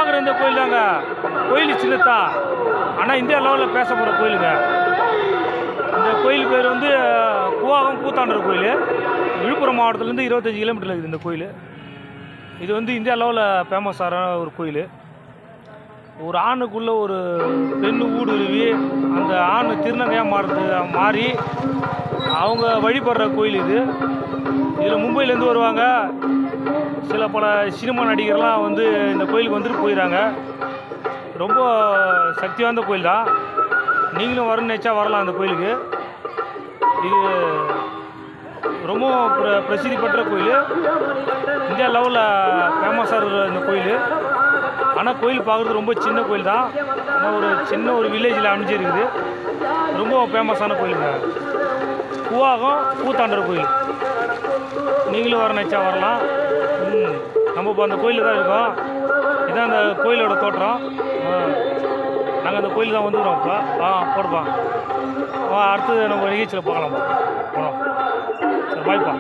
பார்க்குற இந்த கோயில் தாங்க. கோயில் சின்னத்தா, ஆனால் இந்தியா லெவலில் பேச போகிற கோயிலுங்க. இந்த கோயில் பேர் வந்து கூவாகம் கூத்தாண்டவர் கோயில். விழுப்புரம் மாவட்டத்துலேருந்து 25 கிலோமீட்டரில் இருக்குது இந்த கோயில். இது வந்து இந்தியா லெவலில் ஃபேமஸான ஒரு கோயில். ஒரு ஆணுக்குள்ளே ஒரு பெண்ணு ஊடுருவி அந்த ஆண் திருநங்கையாக மாறி அவங்க வழிபடுற கோயில் இது. இதில் மும்பையிலேருந்து வருவாங்க. பல சினிமா நடிகர்லாம் வந்து இந்த கோயிலுக்கு வந்துட்டு போயிடறாங்க. ரொம்ப சக்தி வாய்ந்த கோயில் தான். நீங்களும் வரணும்னு நினச்சா வரலாம் அந்த கோயிலுக்கு. இது ரொம்ப பிரசித்தி பெற்ற கோயில். இந்தியா லெவலில் ஃபேமஸாக இருக்கிற இந்த கோயில். ஆனால் கோயில் பார்க்குறது ரொம்ப சின்ன கோயில் தான். ஆனால் ஒரு சின்ன ஒரு வில்லேஜில் அமைஞ்சிருக்குது. ரொம்ப ஃபேமஸான கோயிலுங்க. கூவாகம் கூத்தாண்டவர் கோயில். நீங்களும் வர நினச்சா வரலாம். நம்ம இப்போ அந்த கோயிலில் தான் இருக்கோம். இதுதான் அந்த கோயிலோட தோற்றம். நாங்கள் அந்த கோயில் தான் வந்துடுறோம் இப்போ. போடுப்பா. அடுத்தது நம்ம நிகழ்ச்சியில் பார்க்கலாம்ப்பா. போனோம். சரி, பாய்ப்பா.